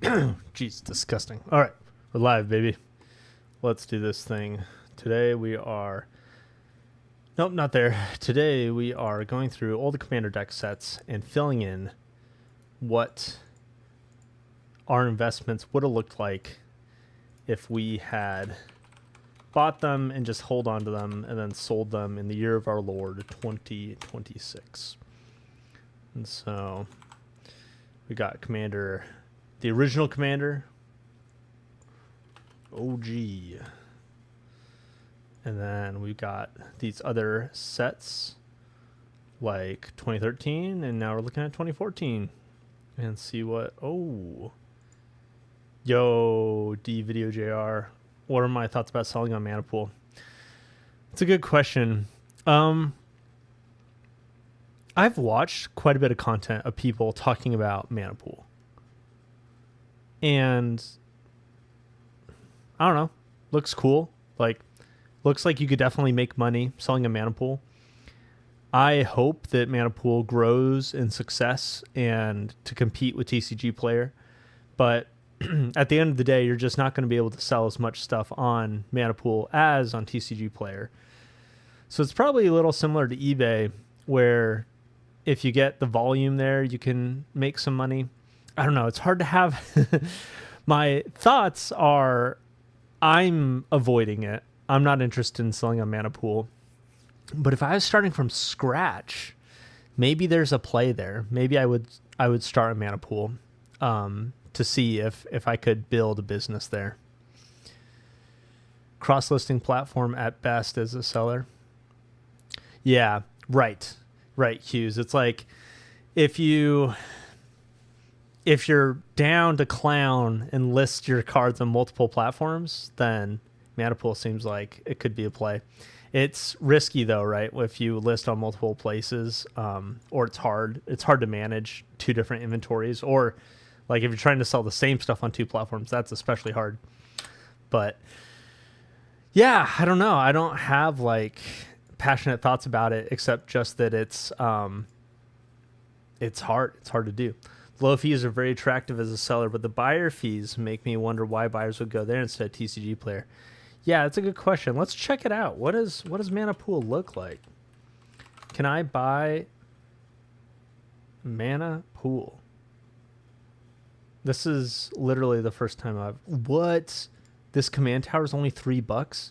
Jeez, disgusting. All right, we're live, baby. Let's do this thing. Today we are... Nope, not there. Today we are going through all the commander deck sets and filling in what our investments would have looked like if we had bought them and just hold on to them and then sold them in the year of our Lord 2026. And so we got Commander, the original Commander, OG. And then we've got these other sets like 2013, and now we're looking at 2014 and see what... Oh, yo, D Video JR. What are my thoughts about selling on Mana Pool? It's a good question. I've watched quite a bit of content of people talking about Mana Pool. And I don't know, looks cool. Like, looks like you could definitely make money selling a Mana Pool. I hope that Mana Pool grows in success and to compete with TCG Player. But at the end of the day, you're just not going to be able to sell as much stuff on Mana Pool as on TCG Player. So it's probably a little similar to eBay, where if you get the volume there, you can make some money. I don't know. It's hard to have. My thoughts are I'm avoiding it. I'm not interested in selling on Mana Pool. But if I was starting from scratch, maybe there's a play there. Maybe I would start a Mana Pool to see if I could build a business there. Cross-listing platform at best as a seller. Yeah, right. Right, Hughes. It's like if you're down to clown and list your cards on multiple platforms, then Mana Pool seems like it could be a play. It's risky though, right? If you list on multiple places, or it's hard to manage two different inventories, or like if you're trying to sell the same stuff on two platforms, that's especially hard. But yeah, I don't know. I don't have like passionate thoughts about it, except just that it's hard. It's hard to do. The low fees are very attractive as a seller, but the buyer fees make me wonder why buyers would go there instead of TCG Player. Yeah, that's a good question. Let's check it out. What does Mana Pool look like? Can I buy Mana Pool? This is literally the first time I've... What? This command tower is only $3.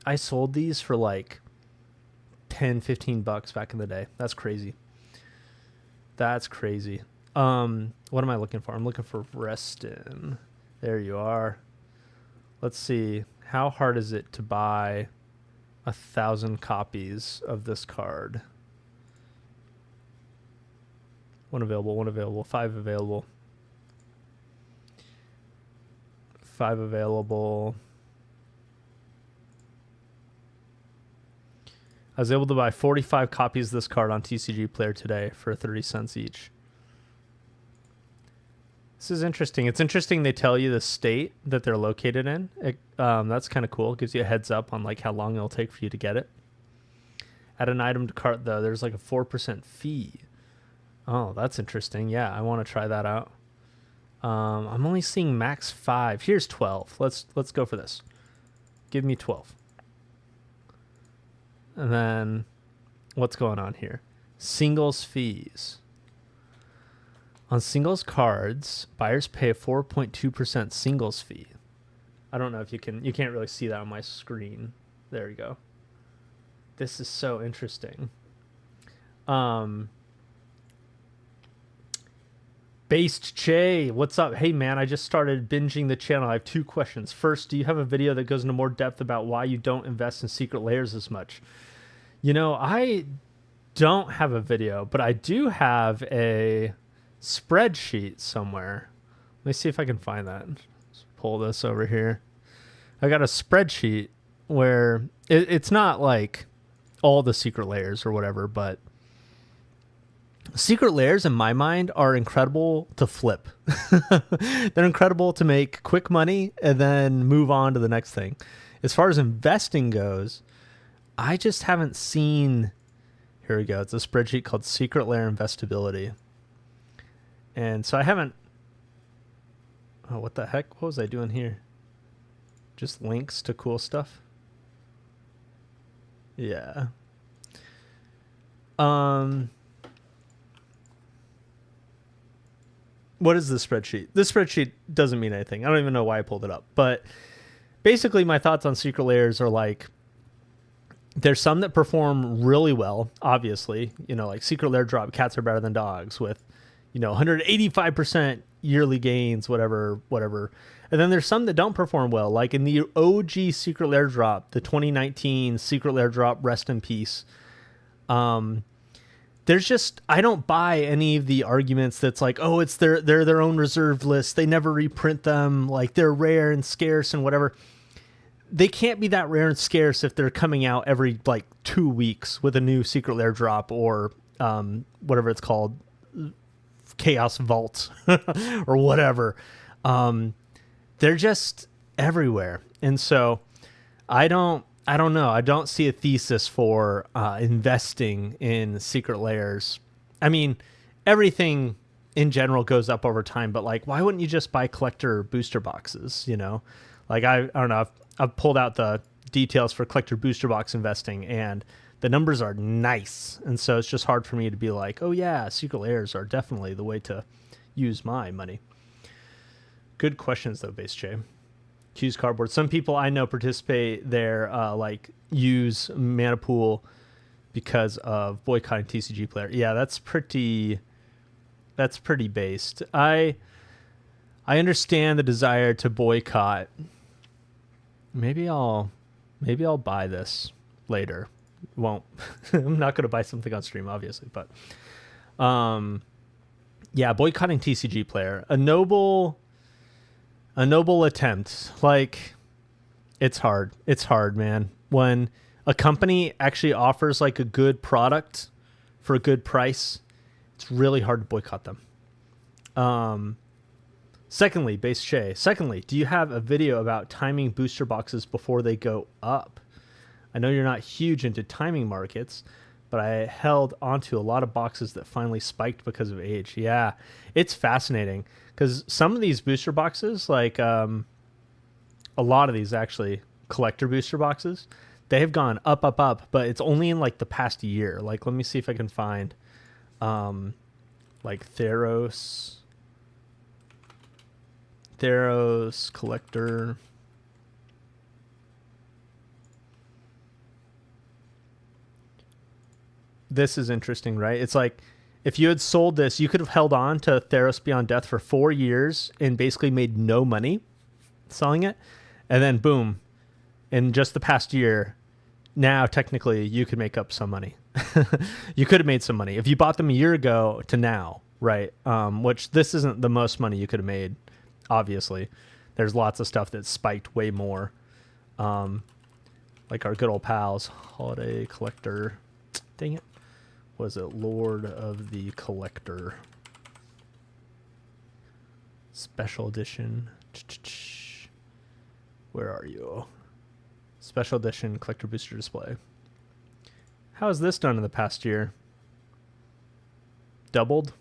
I sold these for like 10, 15 bucks back in the day. That's crazy. That's crazy. What am I looking for? I'm looking for Reston. There you are. Let's see. How hard is it to buy 1,000 copies of this card? One available, 5 available. 5 available. I was able to buy 45 copies of this card on TCG Player today for 30 cents each. This is interesting. It's interesting they tell you the state that they're located in. That's kind of cool. It gives you a heads up on like how long it'll take for you to get it. Add an item to cart though. There's like a 4% fee. Oh, that's interesting. Yeah, I want to try that out. I'm only seeing max 5. Here's 12. Let's go for this. Give me 12. And then what's going on here? Singles fees. On singles cards, buyers pay a 4.2% singles fee. I don't know if you can't really see that on my screen. There you go. This is so interesting. Based Che, what's up? Hey man, I just started binging the channel. I have 2 questions. First, do you have a video that goes into more depth about why you don't invest in secret layers as much? You know, I don't have a video, but I do have a spreadsheet somewhere. Let me see if I can find that. Let's pull this over here. I got a spreadsheet where it's not like all the secret layers or whatever, but secret layers in my mind are incredible to flip. They're incredible to make quick money and then move on to the next thing. As far as investing goes, I just haven't seen... Here we go. It's a spreadsheet called Secret Layer Investability. And so I haven't... Oh, what the heck? What was I doing here? Just links to cool stuff? Yeah. What is this spreadsheet? This spreadsheet doesn't mean anything. I don't even know why I pulled it up. But basically my thoughts on secret layers are like, there's some that perform really well, obviously. You know, like secret layer drop, cats are better than dogs with, 185% yearly gains, whatever. And then there's some that don't perform well, like in the OG secret layer drop, the 2019 secret layer drop, rest in peace. There's just, I don't buy any of the arguments that's like, oh, it's they're their own reserve list. They never reprint them. Like they're rare and scarce and whatever. They can't be that rare and scarce if they're coming out every like 2 weeks with a new secret lair drop or whatever it's called, Chaos Vault or whatever. They're just everywhere. And so I don't know. I don't see a thesis for investing in secret layers. I mean, everything in general goes up over time, but like, why wouldn't you just buy collector booster boxes? Like I don't know. I've pulled out the details for collector booster box investing, and the numbers are nice. And so it's just hard for me to be like, oh yeah, secret layers are definitely the way to use my money. Good questions though, Base J. Choose cardboard. Some people I know participate there, like use Mana Pool because of boycotting TCG player. Yeah, that's pretty based. I understand the desire to boycott. Maybe I'll buy this later. Won't. I'm not going to buy something on stream, obviously, but yeah, boycotting TCG player. A noble attempt. Like, it's hard, man. When a company actually offers like a good product for a good price, it's really hard to boycott them. Secondly, Base Shay. Secondly, do you have a video about timing booster boxes before they go up? I know you're not huge into timing markets, but I held onto a lot of boxes that finally spiked because of age. Yeah, it's fascinating because some of these booster boxes, like a lot of these actually collector booster boxes, they have gone up, but it's only in like the past year. Like, let me see if I can find like Theros collector. This is interesting, right? It's like if you had sold this, you could have held on to Theros Beyond Death for 4 years and basically made no money selling it. And then boom, in just the past year, now technically you could make up some money. You could have made some money if you bought them a year ago to now, right? Which this isn't the most money you could have made. Obviously, there's lots of stuff that spiked way more. Like our good old pals, Holiday Collector. Dang it. Was it Lord of the Collector? Special edition. Where are you? Special edition collector booster display. How has this done in the past year? Doubled?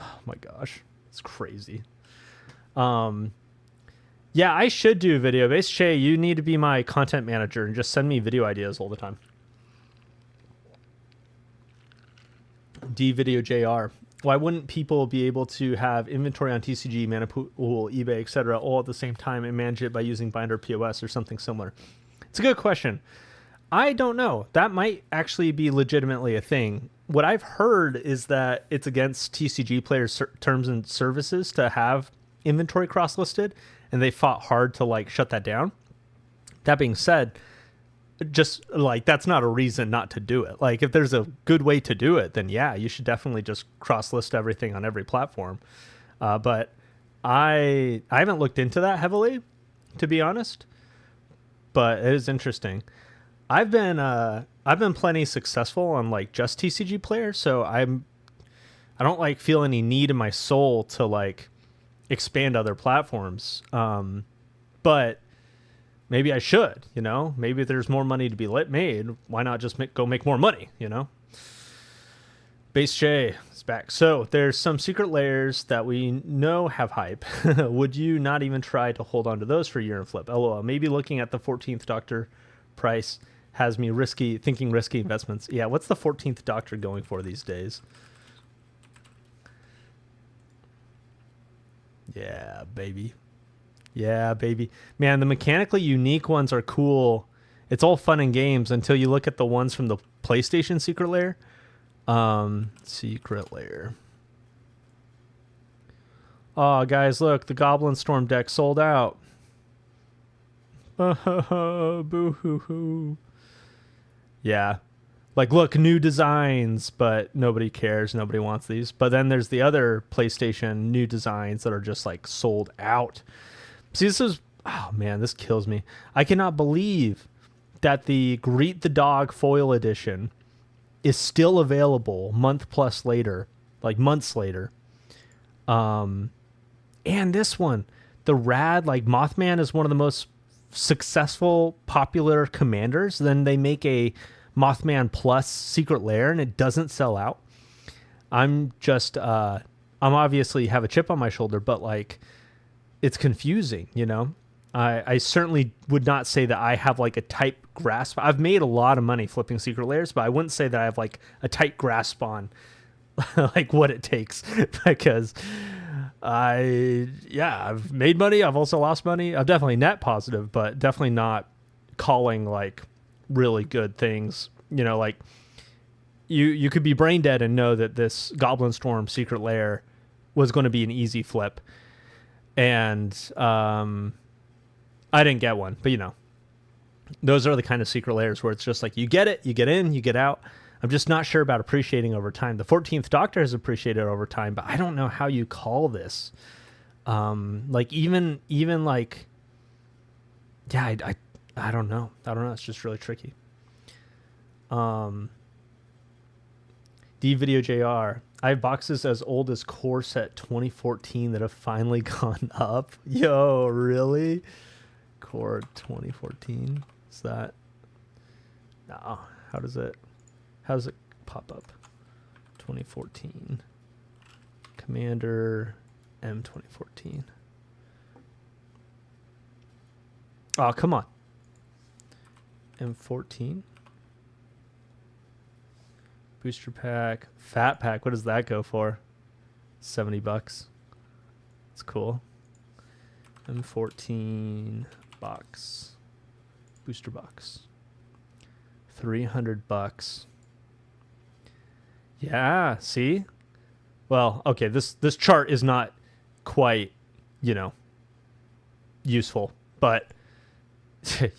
Oh my gosh. It's crazy. Yeah, I should do a video. Base Shay, you need to be my content manager and just send me video ideas all the time. D-Video JR. Why wouldn't people be able to have inventory on TCG, Mana Pool, eBay, etc., all at the same time and manage it by using Binder POS or something similar? It's a good question. I don't know. That might actually be legitimately a thing. What I've heard is that it's against TCG players' terms and services to have inventory cross-listed, and they fought hard to like shut that down. That being said, just like that's not a reason not to do it. Like if there's a good way to do it, then yeah, you should definitely just cross-list everything on every platform. But I haven't looked into that heavily, to be honest. But it is interesting. I've been plenty successful on like just TCG players, so I don't like feel any need in my soul to like expand other platforms. But maybe I should, maybe if there's more money to be made, why not just go make more money, Base J is back. So there's some secret layers that we know have hype. Would you not even try to hold on to those for a year and flip? LOL. Maybe looking at the 14th Doctor price has me thinking risky investments. Yeah, what's the 14th Doctor going for these days? Yeah, baby. Yeah, baby. Man, the mechanically unique ones are cool. It's all fun and games until you look at the ones from the PlayStation secret layer. Secret layer. Oh, guys, look, the Goblin Storm deck sold out. Boo-hoo-hoo. Yeah. Like, look, new designs, but nobody cares. Nobody wants these. But then there's the other PlayStation new designs that are just, like, sold out. See, this is... Oh, man, this kills me. I cannot believe that the Greet the Dog foil edition is still available months later. And this one, the Rad, like, Mothman is one of the most successful, popular commanders. Then they make a Mothman Plus secret lair and it doesn't sell out. I'm obviously have a chip on my shoulder, but like it's confusing, you know. I certainly would not say that I have like a tight grasp. I've made a lot of money flipping secret layers, but I wouldn't say that I have like a tight grasp on like what it takes because I've made money. I've also lost money. I'm definitely net positive, but definitely not calling like really good things. You know, like you could be brain dead and know that this Goblin Storm secret lair was going to be an easy flip. And I didn't get one, but you know, those are the kind of secret layers where it's just like you get it, you get in, you get out. I'm just not sure about appreciating over time. The 14th Doctor has appreciated over time, but I don't know how you call this. Like even like, yeah, I don't know. It's just really tricky. D Video JR. I have boxes as old as Core Set 2014 that have finally gone up. Yo, really? Core 2014? Is that? No. How does it pop up? 2014. Commander M 2014. Oh, come on. M14. Booster pack. Fat pack. What does that go for? $70. It's cool. M14 box. Booster box. $300. Yeah, see? Well, okay, this chart is not quite, you know, useful, but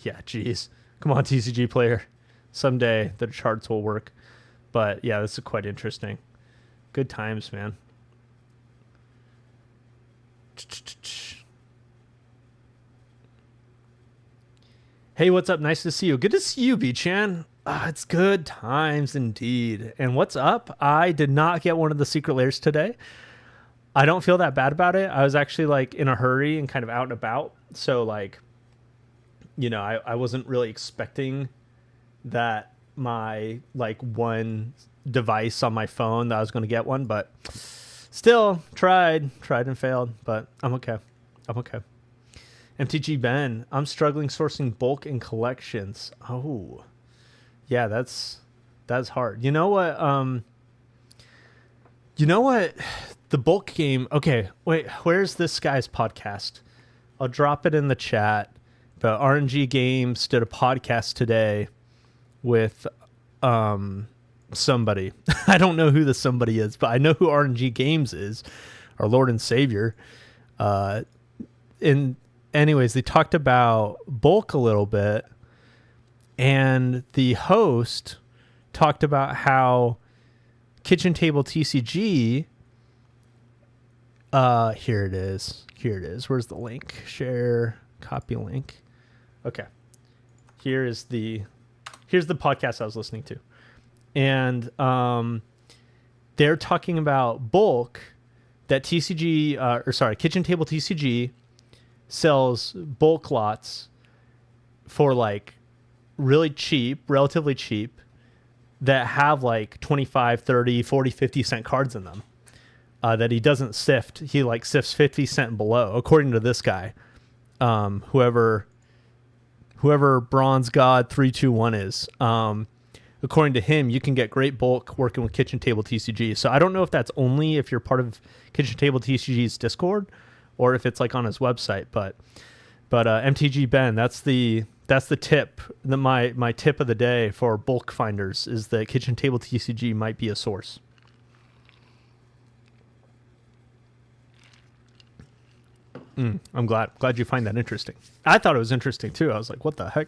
yeah, geez. Come on, TCG player. Someday the charts will work. But yeah, this is quite interesting. Good times, man. Hey, what's up? Nice to see you. Good to see you, B-Chan. It's good times indeed. And what's up? I did not get one of the secret layers today. I don't feel that bad about it. I was actually like in a hurry and kind of out and about. So like, you know, I wasn't really expecting that my like one device on my phone that I was going to get one, but still tried and failed, but I'm okay. MTG Ben, I'm struggling sourcing bulk and collections. Oh, yeah, that's hard. You know what? The bulk game. Okay, wait. Where's this guy's podcast? I'll drop it in the chat. But RNG Games did a podcast today with somebody. I don't know who the somebody is, but I know who RNG Games is, our Lord and Savior. Anyways, they talked about bulk a little bit, and the host talked about how Kitchen Table TCG. Here it is. Where's the link? Share, copy link. Okay. Here's the podcast I was listening to. And they're talking about bulk that Kitchen Table TCG sells bulk lots for like really cheap, relatively cheap, that have like 25, 30, 40, 50 cent cards in them that he doesn't sift. He like sifts 50 cent and below, according to this guy. Whoever Bronze God 321 is. According to him, you can get great bulk working with Kitchen Table TCG. So I don't know if that's only if you're part of Kitchen Table TCG's Discord or if it's like on his website. But MTG Ben, that's the tip. My tip of the day for bulk finders is that Kitchen Table TCG might be a source. I'm glad you find that interesting. I thought it was interesting too. I was like, what the heck?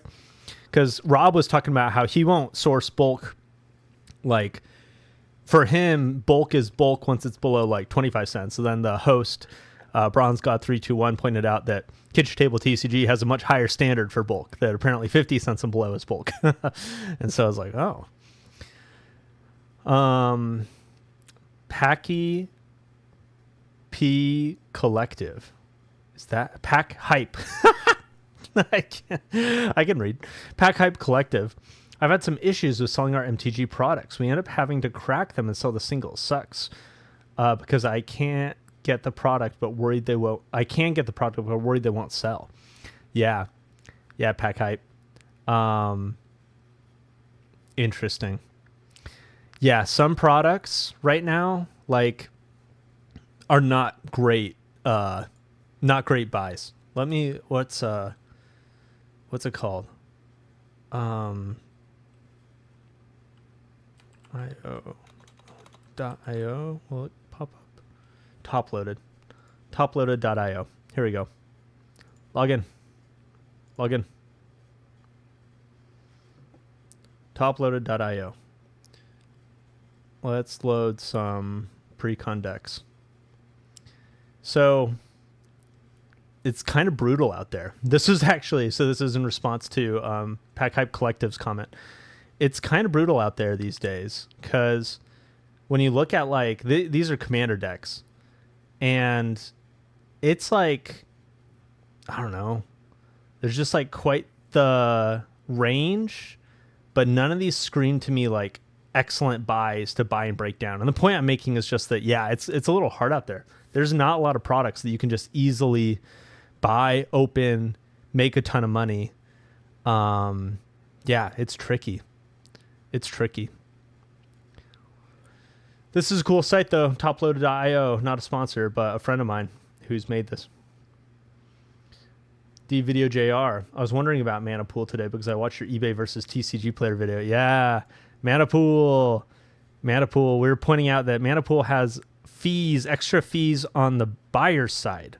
Because Rob was talking about how he won't source bulk. Like, for him, bulk is bulk once it's below like 25 cents. So then the host, Bronze God 321, pointed out that Kitchen Table TCG has a much higher standard for bulk, that apparently 50 cents and below is bulk. And so I was like, oh. Packy P Collective. Is that Pack Hype? I can read. Pack Hype Collective. I've had some issues with selling our MTG products. We end up having to crack them and sell the singles. Sucks. Because I can't get the product, but worried they won't. I can get the product, but worried they won't sell. Yeah. Yeah, Pack Hype. Interesting. Yeah, some products right now, like, are not great. Not great buys. Let me, what's it called? IO.io. Will it pop up? Toploaded. Toploaded.io. Here we go. Log in. Toploaded.io. Let's load some pre-con decks. So it's kind of brutal out there. This is in response to Pack Hype Collective's comment. It's kind of brutal out there these days because when you look at like these are commander decks, and it's like, I don't know, there's just like quite the range, but none of these scream to me like excellent buys to buy and break down. And the point I'm making is just that, yeah, it's a little hard out there. There's not a lot of products that you can just easily buy, open, make a ton of money. Yeah, it's tricky. This is a cool site though, toploaded.io, not a sponsor, but a friend of mine who's made this. D-Video JR. I was wondering about Mana Pool today because I watched your eBay versus TCG player video. Yeah, Mana Pool. We were pointing out that Mana Pool has extra fees on the buyer side.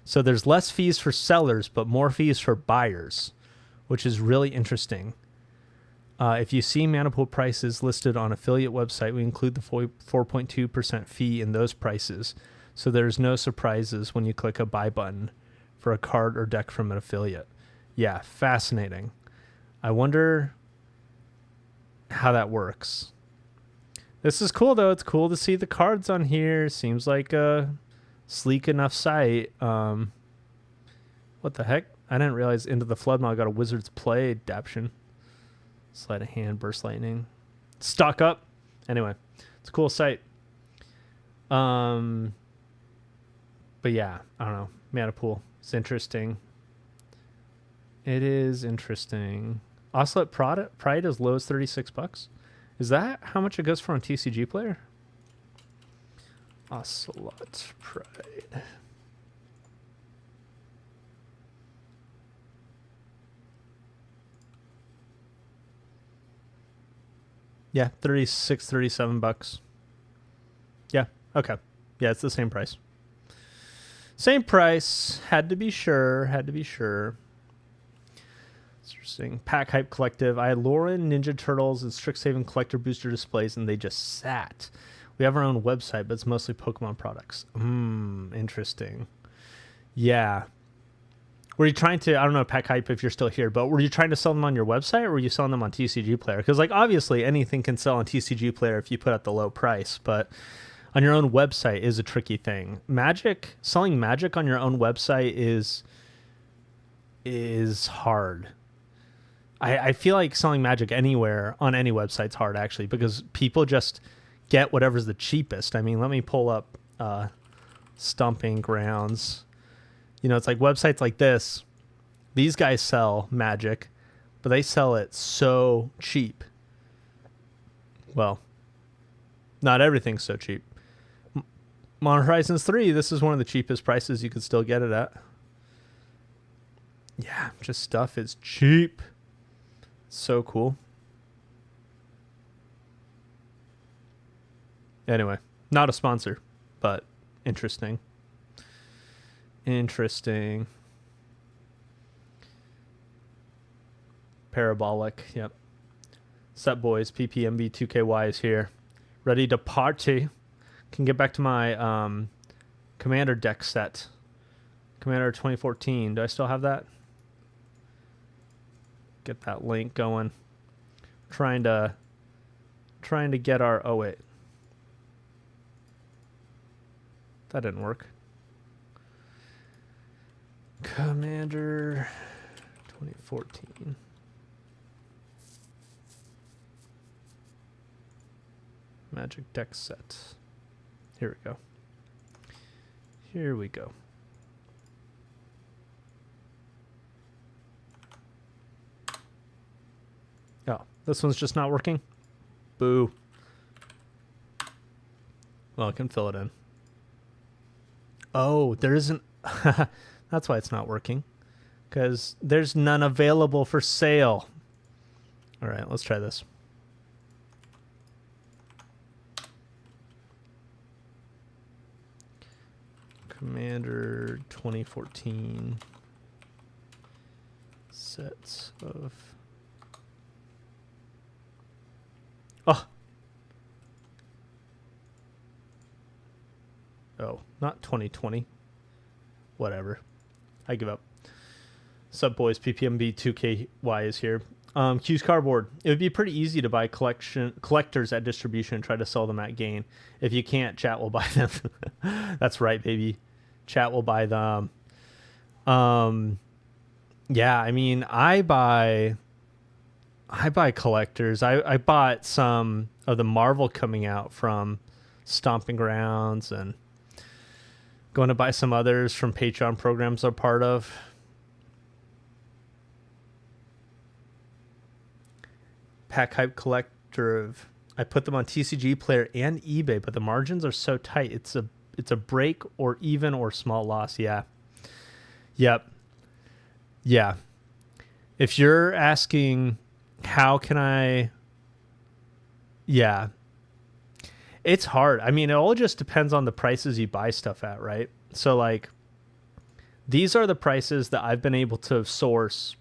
So there's less fees for sellers, but more fees for buyers, which is really interesting. If you see Mana Pool prices listed on affiliate website, we include the 4.2% fee in those prices. So there's no surprises when you click a buy button for a card or deck from an affiliate. Yeah, fascinating. I wonder how that works. This is cool, though. It's cool to see the cards on here. Seems like a sleek enough site. What the heck? I didn't realize Into the Flood Mall got a Wizard's Play adaptation. Sleight of Hand, Burst Lightning. Stock up. Anyway, it's a cool site. But yeah, I don't know. Mana Pool. It's interesting. It is interesting. Ocelot Pride as low as $36. Is that how much it goes for on TCG Player? Ocelot Pride. Yeah, $37. Yeah, okay. Yeah, it's the same price. Same price. Had to be sure. Interesting. Pack Hype Collective. I had Lauren, Ninja Turtles, and Strixhaven Collector Booster displays, and they just sat. We have our own website, but it's mostly Pokemon products. Interesting. Yeah. Were you trying to, I don't know, Pack Hype, if you're still here, but were you trying to sell them on your website, or were you selling them on TCG Player? Because, like, obviously anything can sell on TCG Player if you put out the low price, but on your own website is a tricky thing. Selling Magic on your own website is hard. I feel like selling Magic anywhere on any website's hard, actually, because people just get whatever's the cheapest. I mean, let me pull up Stomping Grounds. You know, it's like websites like this. These guys sell Magic, but they sell it so cheap. Well, not everything's so cheap. Modern Horizons 3, this is one of the cheapest prices you could still get it at. Yeah, just stuff is cheap. So cool. Anyway, not a sponsor, but interesting. Interesting. Parabolic, yep. Set boys, PPMB 2KY is here. Ready to party. Can get back to my Commander deck set. Commander 2014. Do I still have that? Get that link going. Trying to get our, oh wait. That didn't work. Commander 2014. Magic deck set. Here we go. Here we go. Oh, this one's just not working? Boo. Well, I can fill it in. Oh, there isn't... That's why it's not working. Because there's none available for sale. All right, let's try this. Commander 2014 sets of... Oh. Oh, not 2020. Whatever. I give up. Sup boys, PPMB 2KY is here. Q's Cardboard. It would be pretty easy to buy collectors at distribution and try to sell them at gain. If you can't, chat will buy them. That's right, baby. Chat will buy them. Yeah, I mean, I buy collectors. I bought some of the Marvel coming out from Stomping Grounds and going to buy some others from Patreon programs I'm part of. Pack Hype Collector. I put them on TCG Player and eBay, but the margins are so tight. It's a break or even or small loss. Yeah. Yep. Yeah. If you're asking how can I... Yeah. It's hard. I mean, it all just depends on the prices you buy stuff at, right? So like these are the prices that I've been able to source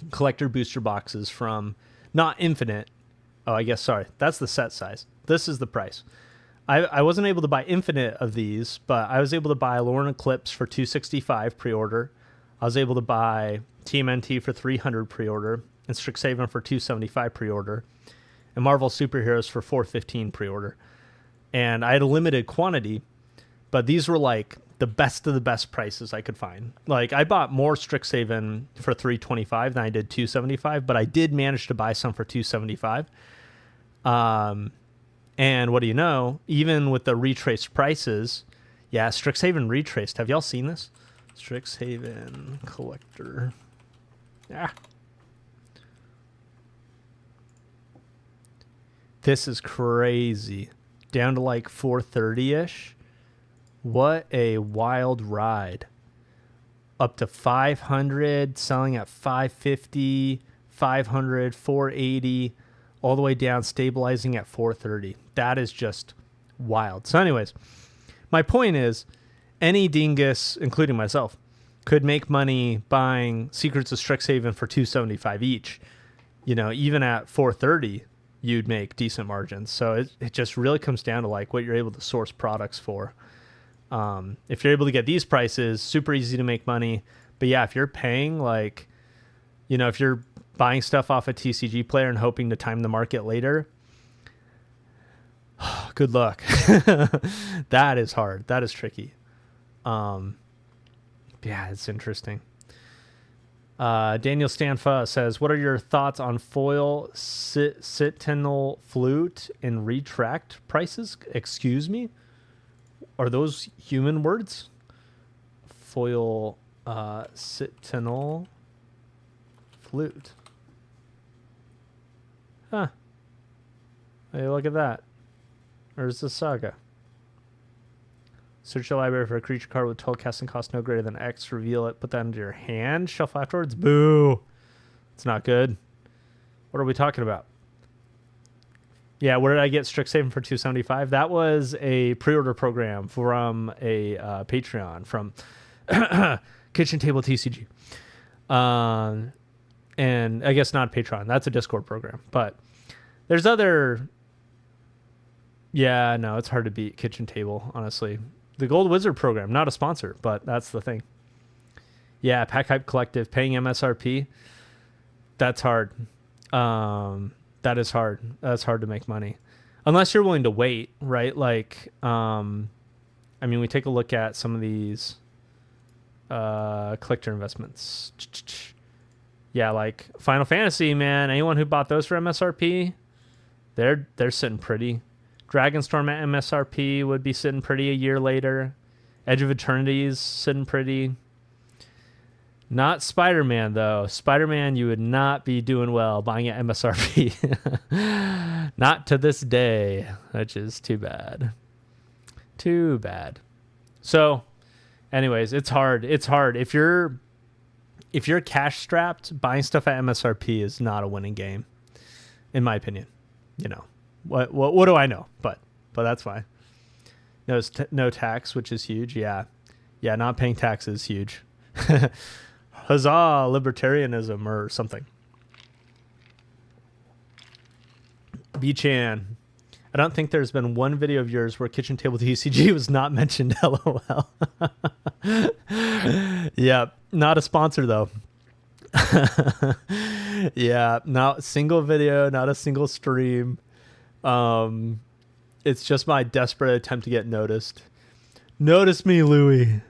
collector booster boxes from. Not Infinite. Oh, I guess, sorry. That's the set size. This is the price. I wasn't able to buy Infinite of these, but I was able to buy Lorne Eclipse for $265 pre-order. I was able to buy TMNT for $300 pre-order and Strixhaven for $275 pre-order and Marvel Superheroes for $415 pre-order. And I had a limited quantity, but these were like the best of the best prices I could find. Like I bought more Strixhaven for $325 than I did $275, but I did manage to buy some for $275. And what do you know? Even with the retraced prices, yeah, Strixhaven retraced. Have y'all seen this? Strixhaven collector. Yeah. This is crazy. Down to like 430-ish. What a wild ride. Up to 500, selling at 550, 500, 480, all the way down, stabilizing at 430. That is just wild. So anyways, my point is any dingus, including myself, could make money buying Secrets of Strixhaven for $275 each. You know, even at 430, you'd make decent margins. So it just really comes down to like what you're able to source products for. If you're able to get these prices, super easy to make money. But yeah, if you're paying like, you know, if you're buying stuff off a TCG Player and hoping to time the market later, good luck. That is hard. That is tricky. Yeah, it's interesting. Daniel Stanfa says, what are your thoughts on foil Sentinel flute and retract prices? Excuse me? Are those human words? Foil Sentinel flute. Huh. Hey, look at that. There's the saga. Search your library for a creature card with 12 casting cost no greater than X. Reveal it. Put that into your hand. Shuffle afterwards. Boo. It's not good. What are we talking about? Yeah, where did I get Strixhaven for $275? That was a pre-order program from a Patreon from Kitchen Table TCG. And I guess not Patreon. That's a Discord program. But there's other... Yeah, no, it's hard to beat Kitchen Table, honestly. The Gold Wizard program, not a sponsor, but that's the thing. Yeah, Pack Hype Collective, paying MSRP. That's hard. That is hard. That's hard to make money. Unless you're willing to wait, right? Like, I mean, we take a look at some of these collector investments. Yeah, like Final Fantasy, man. Anyone who bought those for MSRP, they're sitting pretty. Dragonstorm at MSRP would be sitting pretty a year later. Edge of Eternity's sitting pretty. Not Spider-Man, though. Spider-Man, you would not be doing well buying at MSRP. Not to this day, which is too bad. Too bad. So, anyways, it's hard. It's hard. If you're cash strapped, buying stuff at MSRP is not a winning game, in my opinion. You know. What do I know? But that's fine. No tax, which is huge. Yeah, not paying tax is huge. Huzzah, libertarianism or something. B-Chan, I don't think there's been one video of yours where Kitchen Table TCG was not mentioned. LOL. Yeah, not a sponsor though. Yeah, not a single video, not a single stream. It's just my desperate attempt to get noticed. Notice me, Louis.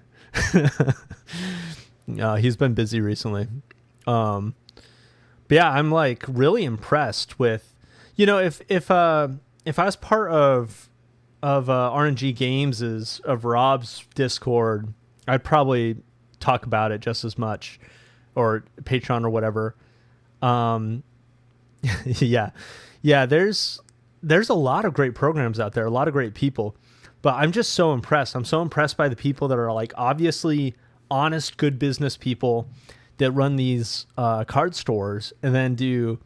He's been busy recently. But yeah, I'm like really impressed with, you know, if I was part of RNG Games of Rob's Discord, I'd probably talk about it just as much, or Patreon or whatever. Yeah, there's a lot of great programs out there, a lot of great people, but I'm just so impressed. I'm so impressed by the people that are like obviously honest, good business people that run these card stores and then do,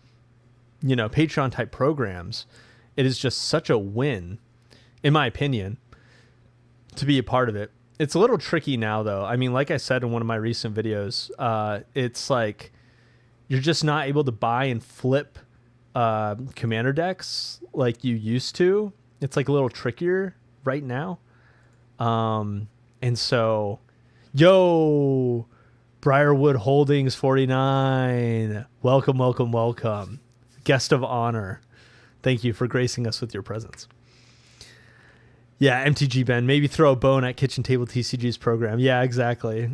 you know, Patreon type programs. It is just such a win, in my opinion, to be a part of it. It's a little tricky now, though. I mean, like I said in one of my recent videos, it's like you're just not able to buy and flip commander decks like you used to. It's like a little trickier right now. And so, yo, Briarwood Holdings 49. Welcome. Guest of honor. Thank you for gracing us with your presence. Yeah, MTG Ben, maybe throw a bone at Kitchen Table TCG's program. Yeah, exactly.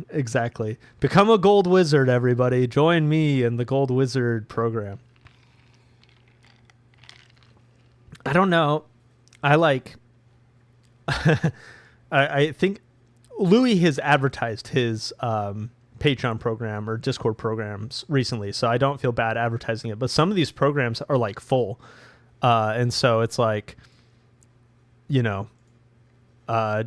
Become a Gold Wizard, everybody. Join me in the Gold Wizard program. I don't know. I like... I think Louis has advertised his Patreon program or Discord programs recently, so I don't feel bad advertising it. But some of these programs are like full. And so it's like, you know... I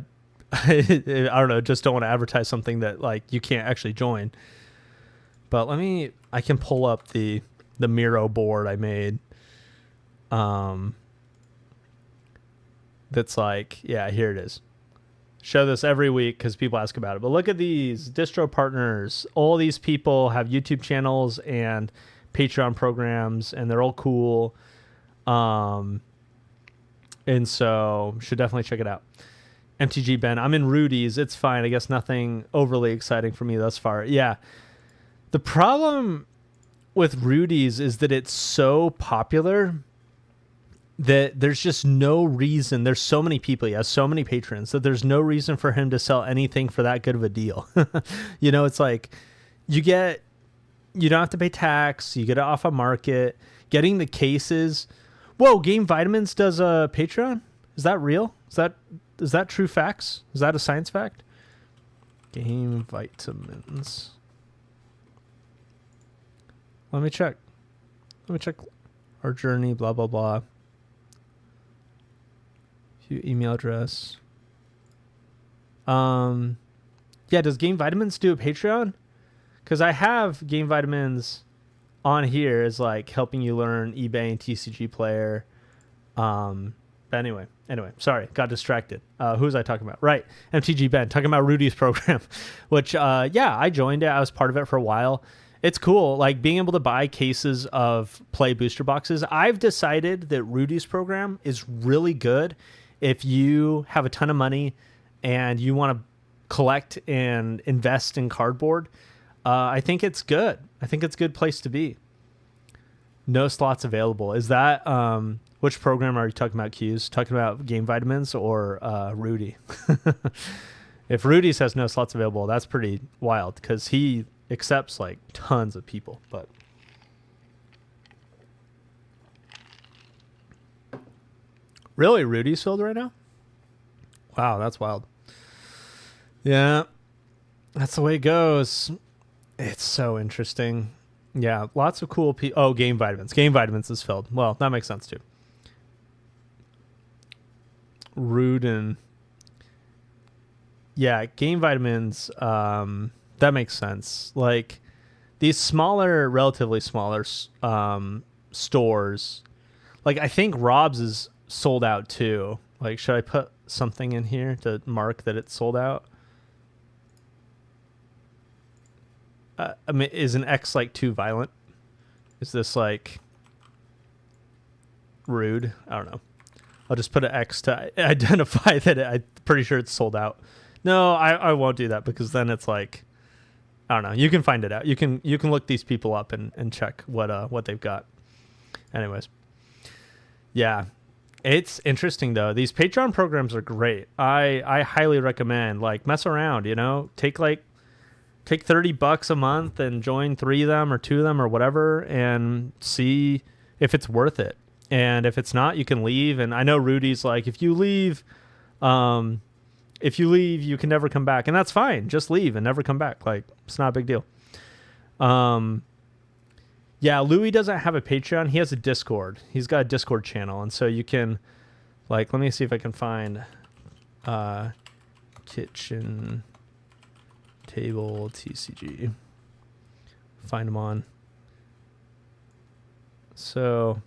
don't know, just don't want to advertise something that like you can't actually join. But I can pull up the Miro board I made. That's like, yeah, here it is. Show this every week because people ask about it. But look at these distro partners. All these people have YouTube channels and Patreon programs, and they're all cool. And so should definitely check it out. MTG Ben, I'm in Rudy's. It's fine. I guess nothing overly exciting for me thus far. Yeah. The problem with Rudy's is that it's so popular that there's just no reason. There's so many people. He has so many patrons that there's no reason for him to sell anything for that good of a deal. You know, it's like you get You don't have to pay tax. You get it off a market. Getting the cases. Whoa, Game Vitamins does a Patreon? Is that real? Is that true facts? Is that a science fact? Game Vitamins. Let me check. Our journey, blah, blah, blah. Email address. Yeah, does Game Vitamins do a Patreon? Because I have Game Vitamins on here as like helping you learn eBay and TCG Player. But anyway, sorry, got distracted. Who was I talking about? Right, MTG Ben, talking about Rudy's program, which, yeah, I joined it. I was part of it for a while. It's cool, like being able to buy cases of play booster boxes. I've decided that Rudy's program is really good if you have a ton of money and you want to collect and invest in cardboard. I think it's good. I think it's a good place to be. No slots available. Is that which program are you talking about, Q's? Talking about Game Vitamins or Rudy? If Rudy says no slots available, that's pretty wild because he accepts like tons of people. But really, Rudy's filled right now? Wow, that's wild. Yeah, that's the way it goes. It's so interesting. Yeah, lots of cool people. Oh, Game Vitamins. Game Vitamins is filled. Well, that makes sense too. Rudin. Yeah, Game Vitamins, that makes sense. Like these smaller, relatively smaller stores, like I think Rob's is sold out too. Like, should I put something in here to mark that it's sold out? I mean, is an X like too violent? Is this like rude? I don't know. I'll just put an X to identify that I'm pretty sure it's sold out. No, I won't do that because then it's like, I don't know. You can find it out. You can look these people up and check what they've got. Anyways, yeah, it's interesting though. These Patreon programs are great. I highly recommend, like, mess around. You know, take $30 a month and join 3 of them or 2 of them or whatever, and see if it's worth it. And if it's not, you can leave. And I know Rudy's like, if you leave, you can never come back. And that's fine. Just leave and never come back. Like, it's not a big deal. Yeah, Louis doesn't have a Patreon. He has a Discord. He's got a Discord channel. And so you can, like, let me see if I can find Kitchen Table TCG. Find him on. So,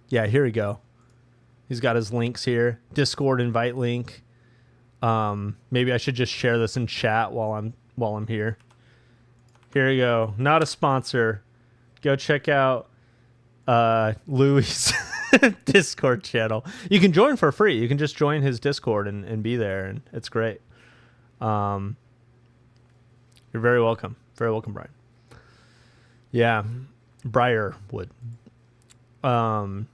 yeah, here we go. He's got his links here. Discord invite link. Maybe I should just share this in chat while I'm here. Here we go. Not a sponsor. Go check out Louis' Discord channel. You can join for free. You can just join his Discord and be there, and it's great. You're very welcome. Very welcome, Brian. Yeah, Briarwood. Let's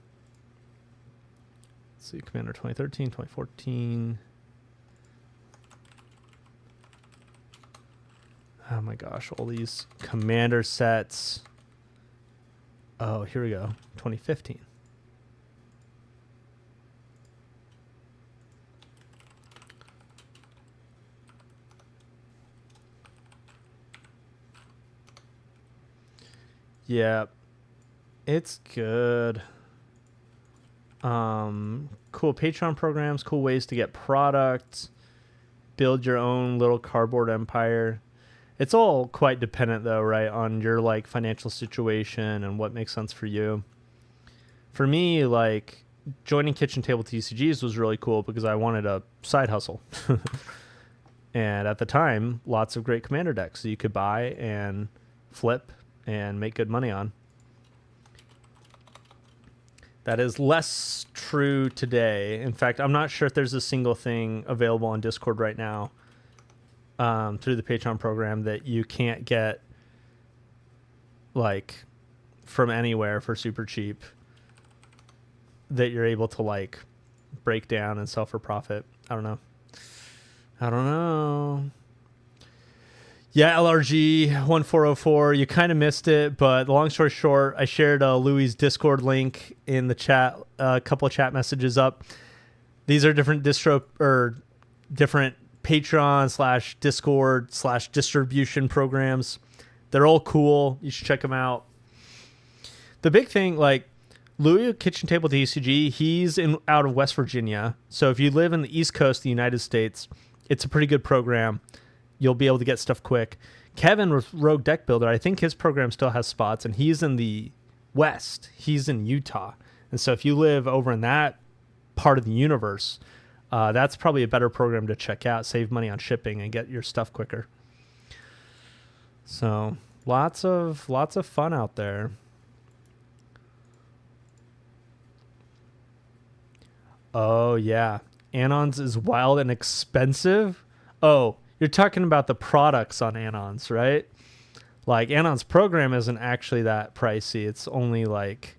see, Commander 2013, 2014. Oh my gosh, all these Commander sets. Oh, here we go. 2015. Yeah, it's good. Cool Patreon programs, cool ways to get products, build your own little cardboard empire. It's all quite dependent though, right, on your like financial situation and what makes sense for you. For me, like, joining Kitchen Table TCGs was really cool because I wanted a side hustle. And at the time, lots of great Commander decks that you could buy and flip and make good money on. That is less true today. In fact, I'm not sure if there's a single thing available on Discord right now through the Patreon program that you can't get, like, from anywhere for super cheap, that you're able to, like, break down and sell for profit. I don't know. Yeah, LRG 1404. You kind of missed it, but the long story short, I shared Louis' Discord link in the chat, a couple of chat messages up. These are different different Patreon / Discord / distribution programs. They're all cool. You should check them out. The big thing, like Louis Kitchen Table TCG, he's out of West Virginia. So if you live in the East Coast of the United States, it's a pretty good program. You'll be able to get stuff quick. Kevin with Rogue Deck Builder, I think his program still has spots, and he's in the West. He's in Utah. And so if you live over in that part of the universe, that's probably a better program to check out, save money on shipping, and get your stuff quicker. So lots of fun out there. Oh, yeah. Anons is wild and expensive. Oh, you're talking about the products on Anons, right? Like Anon's program isn't actually that pricey. It's only like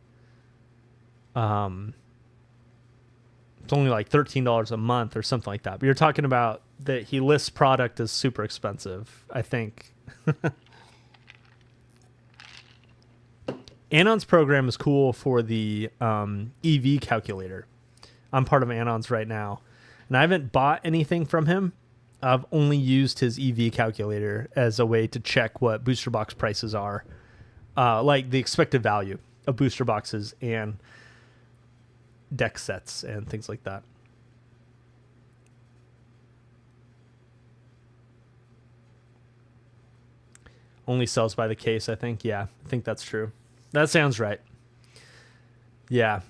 $13 a month or something like that. But you're talking about that he lists product as super expensive, I think. Anon's program is cool for the EV calculator. I'm part of Anon's right now, and I haven't bought anything from him. I've only used his EV calculator as a way to check what booster box prices are, like the expected value of booster boxes and deck sets and things like that. Only sells by the case, I think. Yeah, I think that's true. That sounds right. Yeah.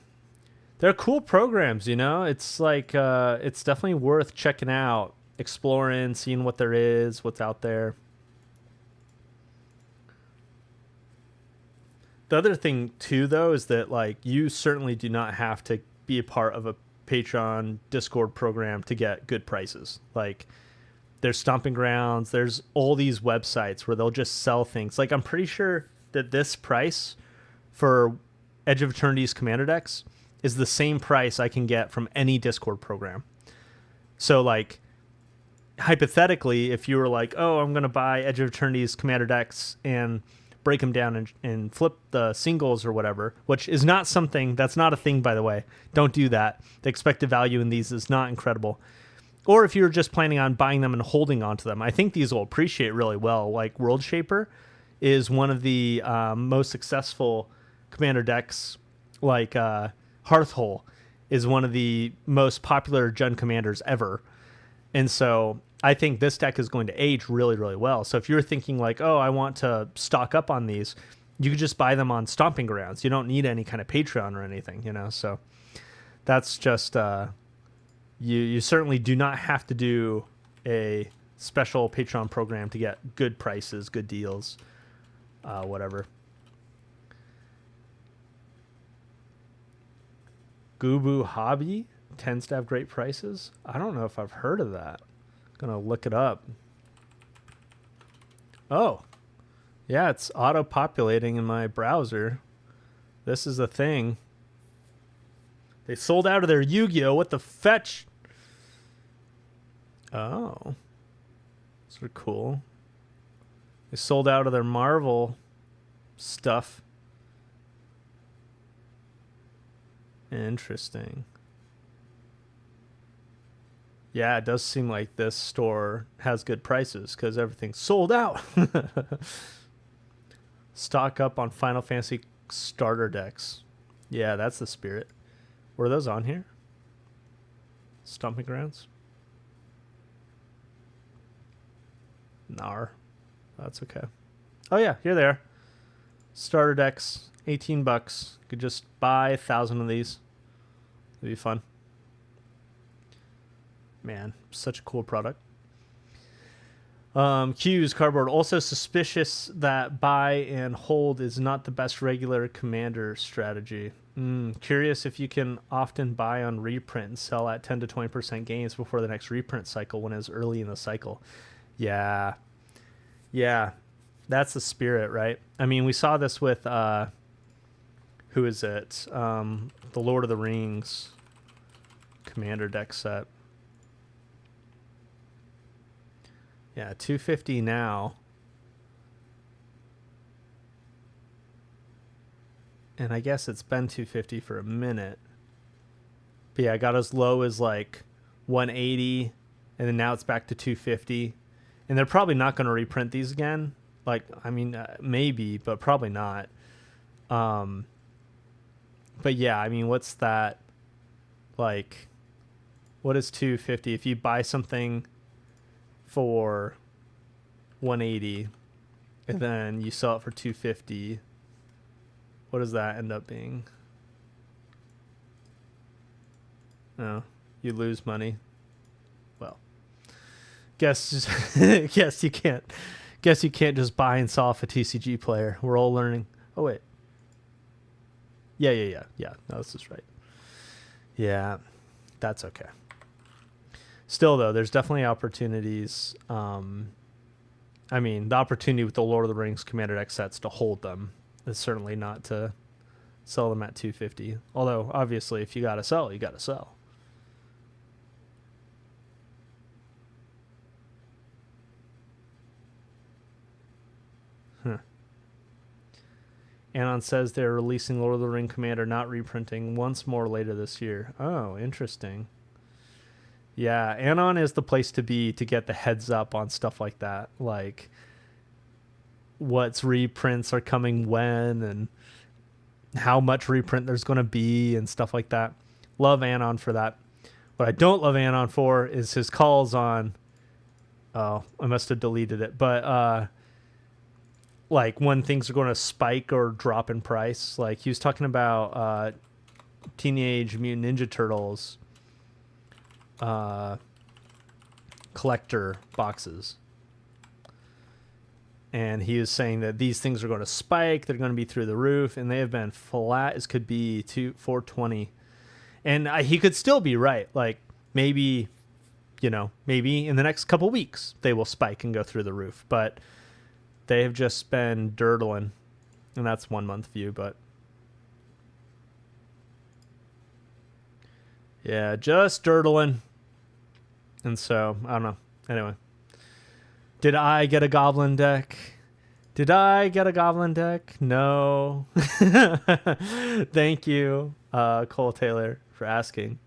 They're cool programs, you know? It's like, it's definitely worth checking out, exploring, seeing what there is, what's out there. The other thing, too, though, is that, like, you certainly do not have to be a part of a Patreon Discord program to get good prices. Like, there's Stomping Grounds. There's all these websites where they'll just sell things. Like, I'm pretty sure that this price for Edge of Eternity's Commander decks is the same price I can get from any Discord program. So, like, hypothetically, if you were like, oh, I'm going to buy Edge of Eternity's Commander decks and break them down and flip the singles or whatever, which is not something, that's not a thing, by the way. Don't do that. The expected value in these is not incredible. Or if you're just planning on buying them and holding on to them, I think these will appreciate really well. Like World Shaper is one of the most successful Commander decks. Like Hearthhole is one of the most popular Gen Commanders ever. And so I think this deck is going to age really, really well. So if you're thinking like, oh, I want to stock up on these, you could just buy them on Stomping Grounds. You don't need any kind of Patreon or anything, you know? So that's just, you certainly do not have to do a special Patreon program to get good prices, good deals, whatever. Gubu Hobby tends to have great prices. I don't know if I've heard of that. Gonna look it up. Oh, yeah, it's auto-populating in my browser. This is a thing. They sold out of their Yu-Gi-Oh! What the fetch? Oh, sort of cool. They sold out of their Marvel stuff. Interesting. Yeah, it does seem like this store has good prices because everything's sold out. Stock up on Final Fantasy starter decks. Yeah, that's the spirit. Were those on here? Stomping Grounds? Nar. That's okay. Oh yeah, here they are. Starter decks, $18. Could just buy 1,000 of these. It'd be fun. Man, such a cool product. Q's Cardboard. Also suspicious that buy and hold is not the best regular commander strategy. Curious if you can often buy on reprint and sell at 10 to 20% gains before the next reprint cycle when it's early in the cycle. Yeah. Yeah. That's the spirit, right? I mean, we saw this with, who is it? The Lord of the Rings commander deck set. Yeah, 250 now. And I guess it's been 250 for a minute. But yeah, I got as low as like 180, and then now it's back to 250. And they're probably not going to reprint these again. Like, I mean, maybe, but probably not. But yeah, I mean, what's that? Like, what is 250? If you buy something for 180 and then you sell it for 250, what does that end up being? Oh, you lose money. Well, guess guess you can't just buy and sell off a TCG player. We're all learning. Oh wait. Yeah. No, this is right. Yeah, that's okay. Still though, there's definitely opportunities. I mean, the opportunity with the Lord of the Rings Commander deck sets to hold them is certainly not to sell them at 250. Although, obviously, if you got to sell, you got to sell. Anon says they're releasing Lord of the Ring Commander, not reprinting, once more later this year. Oh, interesting. Yeah, Anon is the place to be to get the heads up on stuff like that. Like, what's reprints are coming when and how much reprint there's going to be and stuff like that. Love Anon for that. What I don't love Anon for is his calls on... Oh, I must have deleted it. But, like, when things are going to spike or drop in price. Like, he was talking about Teenage Mutant Ninja Turtles collector boxes. And he was saying that these things are going to spike. They're going to be through the roof. And they have been flat as could be to 420. And he could still be right. Like, maybe, you know, maybe in the next couple weeks they will spike and go through the roof. But they have just been dirtling. And that's 1 month view, but... Yeah, just dirtling. And so, I don't know. Anyway. Did I get a goblin deck? No. Thank you, Cole Taylor, for asking.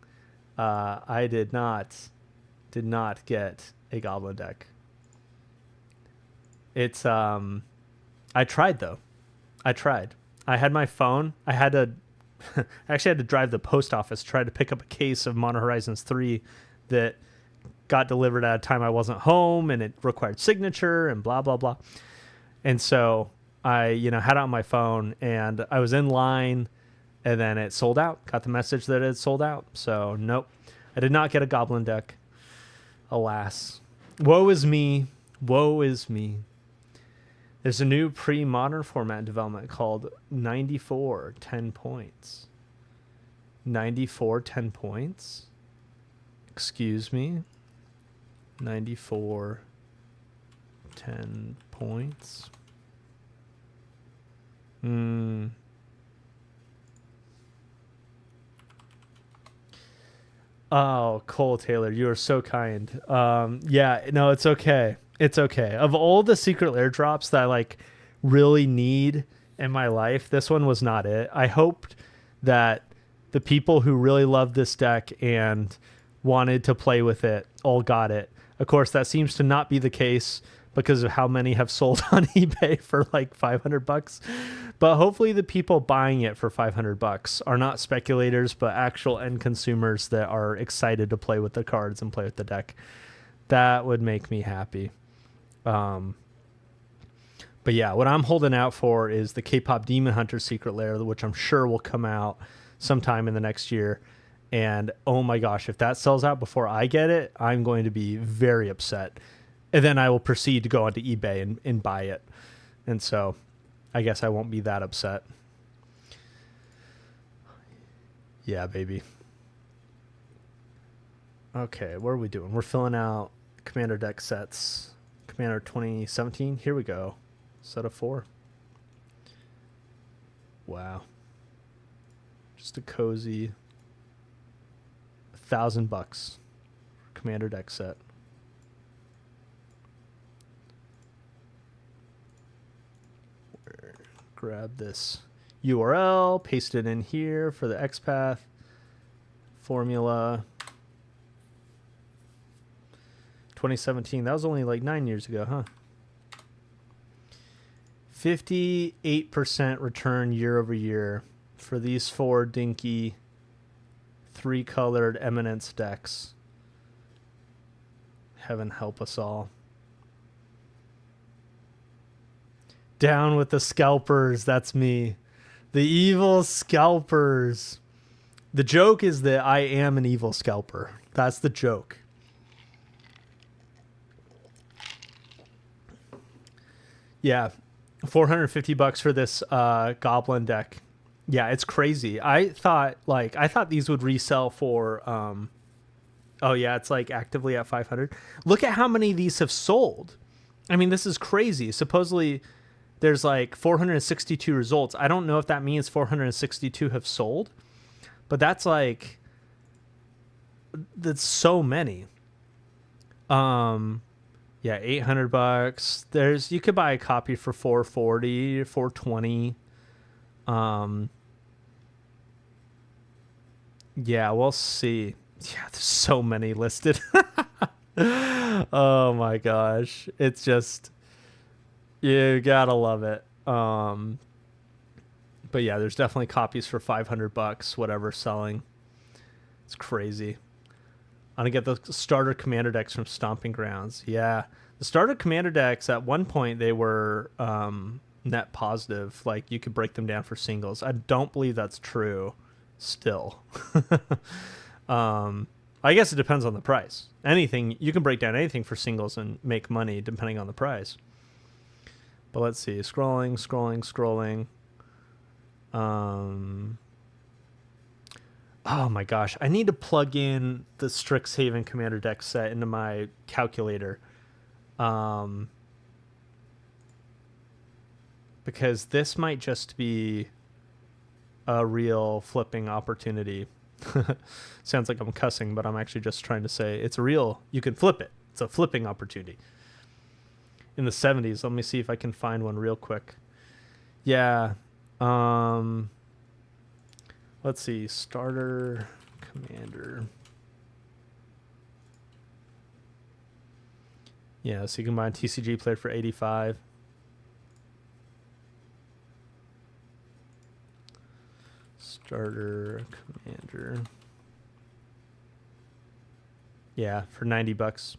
I did not get a goblin deck. It's I tried though. I had my phone. I actually had to drive to the post office to try to pick up a case of Mono Horizons 3 that got delivered at a time I wasn't home, and it required signature and blah blah blah. And so I, had it on my phone, and I was in line, and then it sold out. Got the message that it sold out. So nope, I did not get a goblin deck. Alas, woe is me. There's a new pre-modern format development called 94 10 points. 94 10 points? Excuse me? 94 10 points? Oh, Cole Taylor, you are so kind. Yeah, no, it's okay. It's okay. Of all the secret lair drops that I really need in my life, this one was not it. I hoped that the people who really loved this deck and wanted to play with it all got it. Of course, that seems to not be the case because of how many have sold on eBay for $500. But hopefully the people buying it for $500 are not speculators, but actual end consumers that are excited to play with the cards and play with the deck. That would make me happy. But yeah, what I'm holding out for is the K-pop Demon Hunter Secret Lair, which I'm sure will come out sometime in the next year. And oh my gosh, if that sells out before I get it, I'm going to be very upset. And then I will proceed to go onto eBay and buy it. And so I guess I won't be that upset. Yeah, baby. Okay, what are we doing? We're filling out Commander deck sets. Commander 2017. Here we go. Set of 4. Wow. Just a cozy $1,000 Commander deck set. Grab this URL, paste it in here for the XPath formula. 2017. That was only like 9 years ago, huh? 58% return year over year for these 4 dinky 3-colored Eminence decks. Heaven help us all. Down with the scalpers. That's me. The evil scalpers. The joke is that I am an evil scalper. That's the joke. Yeah. $450 for this goblin deck. Yeah, it's crazy. I thought these would resell for oh yeah, it's like actively at 500. Look at how many of these have sold. I mean, this is crazy. Supposedly there's like 462 results. I don't know if that means 462 have sold, but that's so many. Yeah, $800. You could buy a copy for 440, 420. Yeah, we'll see. Yeah, there's so many listed. Oh my gosh. It's just, you gotta love it. But yeah, there's definitely copies for $500, whatever selling. It's crazy. I'm going to get the starter commander decks from Stomping Grounds. Yeah. The starter commander decks, at one point, they were net positive. Like, you could break them down for singles. I don't believe that's true still. I guess it depends on the price. Anything, you can break down anything for singles and make money depending on the price. But let's see. Scrolling. Oh my gosh, I need to plug in the Strixhaven Commander deck set into my calculator. Because this might just be a real flipping opportunity. Sounds like I'm cussing, but I'm actually just trying to say it's real. You can flip it. It's a flipping opportunity. In the 70s, let me see if I can find one real quick. Yeah. Let's see, starter commander. Yeah, so you can buy a TCG player for 85. Starter commander. Yeah, for $90.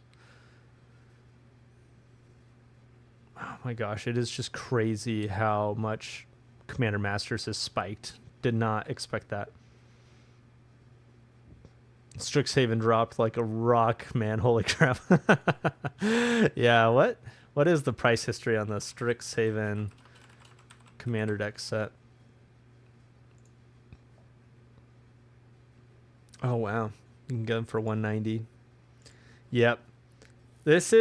Oh my gosh, it is just crazy how much Commander Masters has spiked. Did not expect that. Strixhaven dropped like a rock, man. Holy crap. Yeah, what is the price history on the Strixhaven Commander deck set? Oh wow. You can get them for $190. Yep. This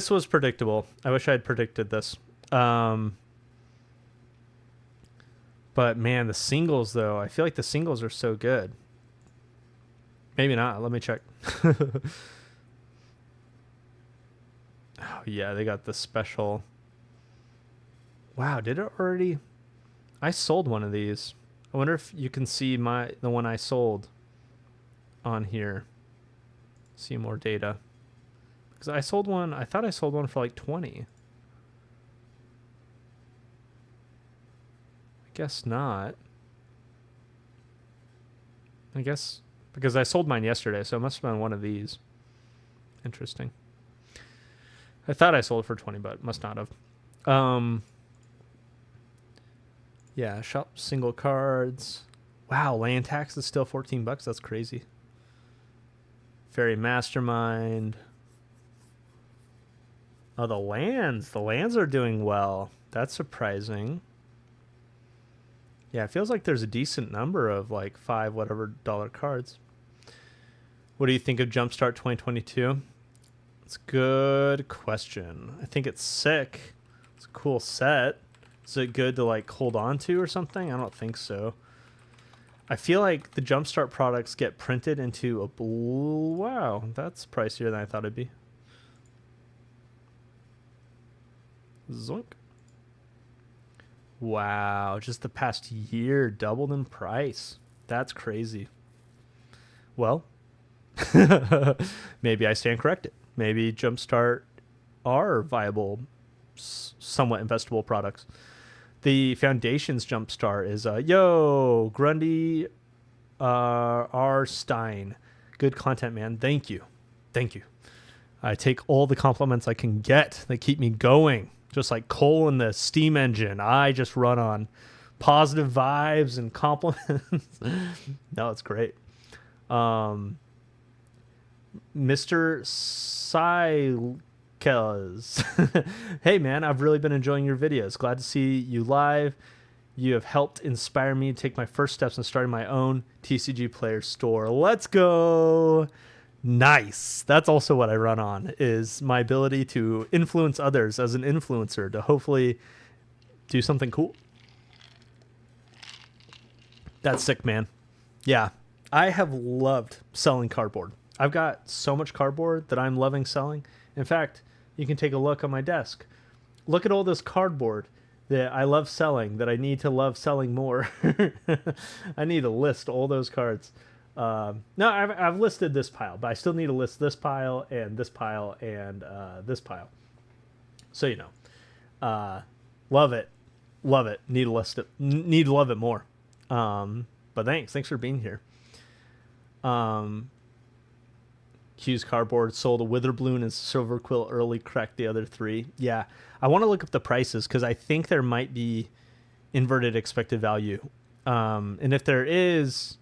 was predictable. I wish I had predicted this. But man, the singles though, I feel like the singles are so good. Maybe not. Let me check. Oh yeah, they got the special. Wow, did it already? I sold one of these. I wonder if you can see the one I sold on here. See more data. Because I sold one, I thought I sold one for like 20. Guess not. I guess because I sold mine yesterday, so it must have been one of these. Interesting. I thought I sold for 20, but must not have. Yeah, shop single cards. Wow, land tax is still $14. That's crazy. Fairy Mastermind. Oh, the lands. The lands are doing well. That's surprising. Yeah, it feels like there's a decent number of like $5 whatever cards. What do you think of Jumpstart 2022? It's a good question. I think it's sick. It's a cool set. Is it good to like hold on to or something? I don't think so. I feel like the Jumpstart products get printed into a blue. Wow, that's pricier than I thought it'd be. Zoink. Wow, just the past year, doubled in price. That's crazy. Well, maybe I stand corrected. Maybe Jumpstart are viable, somewhat investable products. The Foundation's Jumpstart is, yo, Grundy R. Stein. Good content, man. Thank you. Thank you. I take all the compliments I can get. They keep me going. Just like coal in the steam engine. I just run on positive vibes and compliments. No, it's great. Mr. Silas. Hey, man, I've really been enjoying your videos. Glad to see you live. You have helped inspire me to take my first steps in starting my own TCG Player store. Let's go. Nice. That's also what I run on, is my ability to influence others as an influencer to hopefully do something cool. That's sick, man. Yeah, I have loved selling cardboard. I've got so much cardboard that I'm loving selling. In fact, you can take a look on my desk. Look at all this cardboard that I love selling, that I need to love selling more. I need to list all those cards. No, I've listed this pile, but I still need to list this pile and this pile and this pile. So, you know, love it. Love it. Need to list it. Need to love it more. But thanks for being here. Q's cardboard sold a Witherbloom and Silver Quill early, cracked the other three. Yeah, I want to look up the prices because I think there might be inverted expected value. And if there is,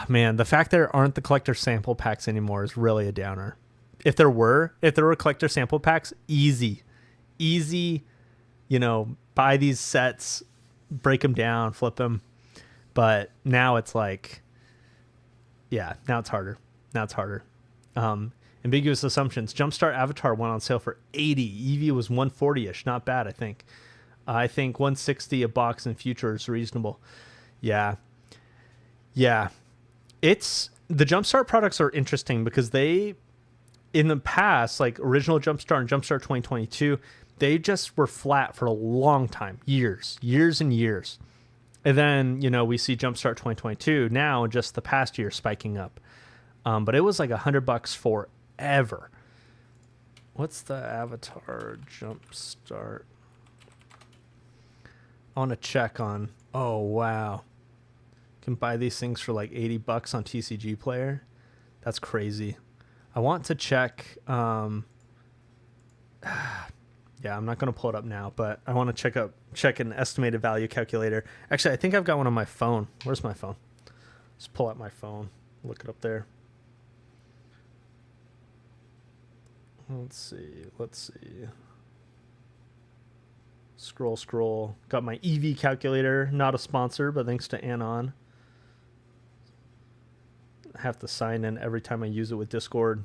man, the fact there aren't the collector sample packs anymore is really a downer. If there were collector sample packs, easy, you know, buy these sets, break them down, flip them. But now it's like, yeah, now it's harder. Ambiguous assumptions. Jumpstart Avatar went on sale for $80. EV was $140-ish. Not bad, I think. I think $160 a box in future is reasonable. Yeah. It's the Jumpstart products are interesting because they, in the past, like original Jumpstart and Jumpstart 2022, they just were flat for a long time, years and years. And then, you know, we see Jumpstart 2022 now, just the past year, spiking up. But it was like $100 forever. What's the Avatar Jumpstart? I want to check on. Oh, wow. Can buy these things for like $80 on TCG Player. That's crazy. I want to check. Yeah, I'm not going to pull it up now, but I want to check an estimated value calculator. Actually, I think I've got one on my phone. Where's my phone? Let's pull out my phone. Look it up there. Let's see. Scroll. Got my EV calculator. Not a sponsor, but thanks to Anon. I have to sign in every time I use it with Discord.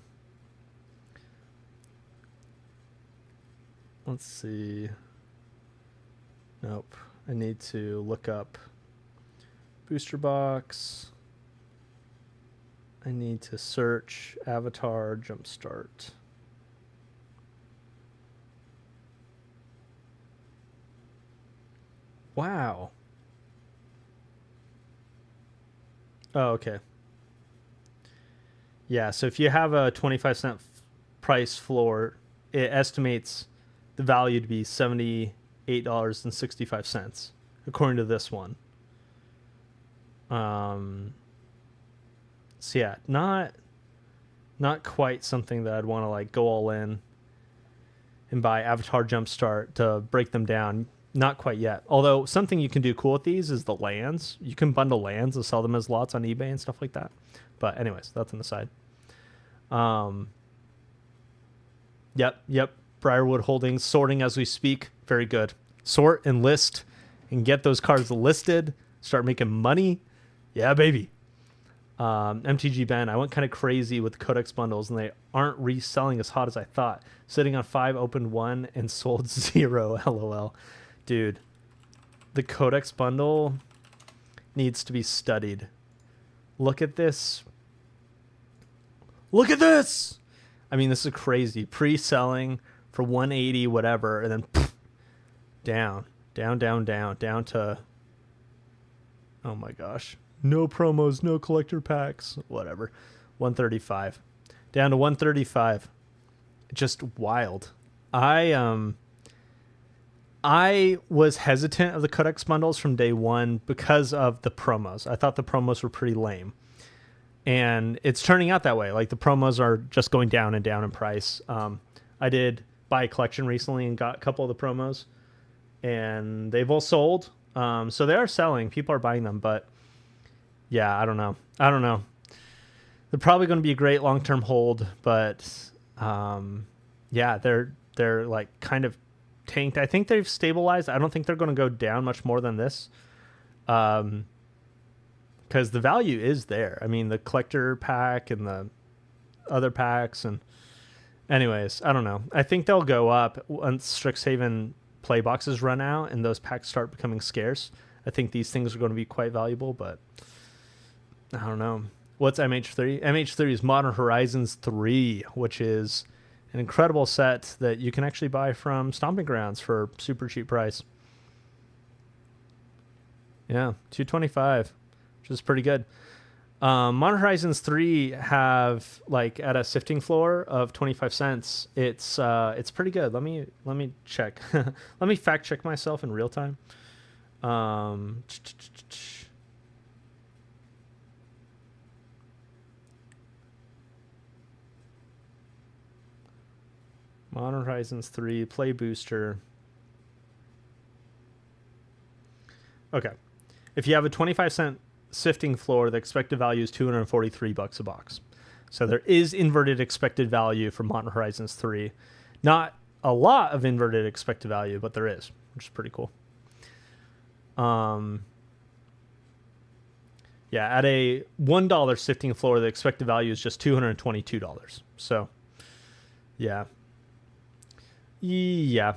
Let's see. Nope. I need to look up booster box. I need to search Avatar Jumpstart. Wow. Oh, okay. Yeah, so if you have a 25-cent price floor, it estimates the value to be $78.65, according to this one. So yeah, not quite something that I'd want to like go all in and buy Avatar Jumpstart to break them down. Not quite yet. Although something you can do cool with these is the lands. You can bundle lands and sell them as lots on eBay and stuff like that. But anyways, that's on the side. Yep. Briarwood Holdings sorting as we speak. Very good. Sort and list and get those cards listed. Start making money. Yeah, baby. MTG Ben, I went kind of crazy with Codex bundles and they aren't reselling as hot as I thought. Sitting on 5, opened 1 and sold 0. LOL. Dude, the Codex bundle needs to be studied. Look at this. Look at this. I mean, this is crazy. Pre-selling for 180, whatever, and then poof, down. Down to, oh my gosh, no promos, no collector packs, whatever. 135. Down to 135. Just wild. I was hesitant of the Codex bundles from day one because of the promos. I thought the promos were pretty lame. And it's turning out that way. Like, the promos are just going down and down in price. I did buy a collection recently and got a couple of the promos, and they've all sold. So they are selling. People are buying them, but yeah, I don't know. They're probably going to be a great long-term hold, but yeah, they're like kind of tanked. I think they've stabilized. I don't think they're going to go down much more than this. Because the value is there. I mean, the collector pack and the other packs, and anyways, I don't know. I think they'll go up once Strixhaven play boxes run out and those packs start becoming scarce. I think these things are going to be quite valuable, but I don't know. What's MH3? MH3 is Modern Horizons 3, which is an incredible set that you can actually buy from Stomping Grounds for super cheap price. Yeah, $225. Which is pretty good. Modern Horizons 3 have, like, at a sifting floor of 25 cents. It's pretty good. Let me check. Let me fact check myself in real time. Modern Horizons 3 play booster. Okay. If you have a 25-cent sifting floor, the expected value is $243 a box. So there is inverted expected value for Modern Horizons 3. Not a lot of inverted expected value, but there is, which is pretty cool. Yeah, at a $1 sifting floor, the expected value is just $222. So, yeah. Yeah.